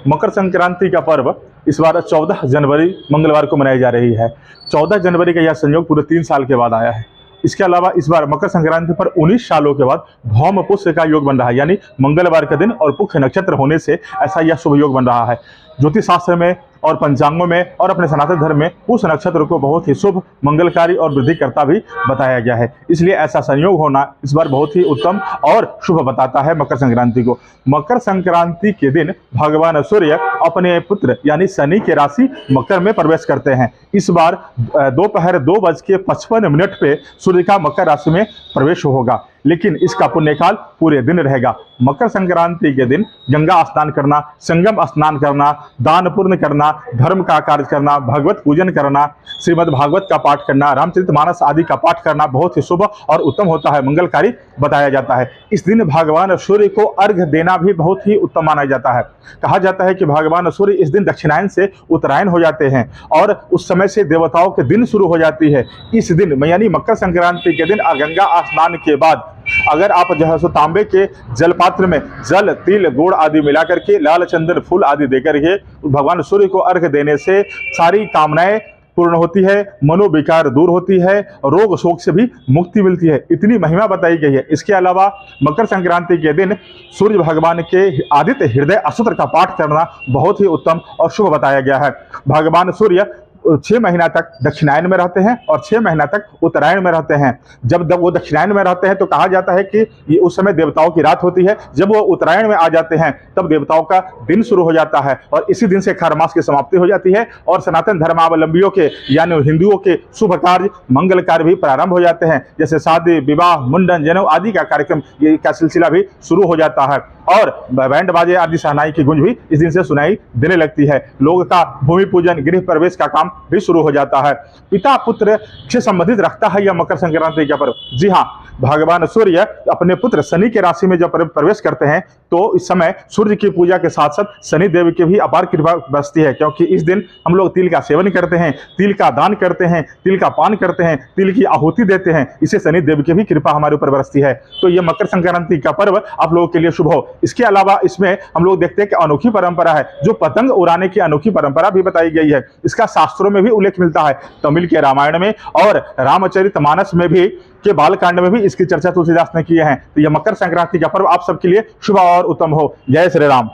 मकर संक्रांति का पर्व इस बार 14 जनवरी मंगलवार को मनाई जा रही है। 14 जनवरी का यह संयोग पूरे 3 साल के बाद आया है। इसके अलावा इस बार मकर संक्रांति पर 19 सालों के बाद भौम पुष्य का योग बन रहा है, यानी मंगलवार का दिन और पुष्य नक्षत्र होने से ऐसा यह शुभ योग बन रहा है। ज्योतिष शास्त्र में और पंचांगों में और अपने सनातन धर्म में पुष्य नक्षत्र को बहुत ही शुभ, मंगलकारी और वृद्धिकर्ता भी बताया गया है। इसलिए ऐसा संयोग होना इस बार बहुत ही उत्तम और शुभ बताता है मकर संक्रांति को। मकर संक्रांति के दिन भगवान सूर्य अपने पुत्र यानी शनि के राशि मकर में प्रवेश करते हैं। इस बार दोपहर 2:55 पे सूर्य का मकर राशि में प्रवेश होगा, लेकिन इसका पुण्यकाल पूरे दिन रहेगा। मकर संक्रांति के दिन गंगा स्नान करना, संगम स्नान करना, दान पुण्य करना, धर्म का कार्य करना, भगवत पूजन करना, श्रीमद् भागवत का पाठ करना, रामचरितमानस आदि का पाठ करना बहुत ही शुभ और उत्तम होता है, मंगलकारी बताया जाता है। इस दिन भगवान सूर्य को अर्घ्य देना भी बहुत ही उत्तम माना जाता है। कहा जाता है कि भगवान सूर्य इस दिन दक्षिणायन से उत्तरायण हो जाते हैं और उस समय से देवताओं के दिन शुरू हो जाती है। इस दिन यानी मकर संक्रांति के दिन गंगा स्नान के बाद अगर आप जो है सो तांबे के जल पात्र में जल, तिल, गुड़ आदि मिला करके, लाल चंदन फूल आदि देकर के भगवान सूर्य को अर्घ्य देने से सारी कामनाएं पूर्ण होती है, मनोविकार दूर होती है, रोग शोक से भी मुक्ति मिलती है। इतनी महिमा बताई गई है। इसके अलावा मकर संक्रांति के दिन सूर्य भगवान के आदित्य हृदय अष्टोत्तर का पाठ करना बहुत ही उत्तम और शुभ बताया गया है। भगवान सूर्य 6 महीना तक दक्षिणायन में रहते हैं और 6 महीना तक उत्तरायण में रहते हैं। जब वो दक्षिणायन में रहते हैं तो कहा जाता है कि ये उस समय देवताओं की रात होती है। जब वो उत्तरायण में आ जाते हैं तब देवताओं का दिन शुरू हो जाता है और इसी दिन से खार मास की समाप्ति हो जाती है और सनातन धर्मावलंबियों के यानी हिंदुओं के शुभ कार्य, मंगल कार्य भी प्रारंभ हो जाते हैं। जैसे शादी, विवाह, मुंडन, जनेऊ आदि का कार्यक्रम ये का सिलसिला भी शुरू हो जाता है और बैंड बाजे आदि शहनाई की गूंज भी इस दिन से सुनाई देने लगती है। लोगों का भूमि पूजन, गृह प्रवेश का काम भी शुरू हो जाता है। पिता पुत्र से संबंधित रखता है यह मकर संक्रांति का पर्व। जी हाँ, भगवान सूर्य अपने पुत्र शनि के राशि में जब प्रवेश करते हैं तो इस समय सूर्य की पूजा के साथ साथ शनि देव की भी अपार कृपा बरसती है, क्योंकि इस दिन हम लोग तिल का सेवन करते हैं, तिल का दान करते हैं, तिल का पान करते हैं, तिल की आहुति देते हैं। इससे शनि देव की भी कृपा हमारे ऊपर बरसती है। तो ये मकर संक्रांति का पर्व आप लोगों के लिए शुभ हो। इसके अलावा इसमें हम लोग देखते हैं कि अनोखी परंपरा है, जो पतंग उड़ाने की अनोखी परंपरा भी बताई गई है। इसका शास्त्रों में भी उल्लेख मिलता है, तमिल के रामायण में और रामचरितमानस में भी के बालकांड में भी इसकी चर्चा तुलसीदास ने की है। तो यह मकर संक्रांति का पर्व आप सबके लिए शुभ और उत्तम हो। जय श्री राम।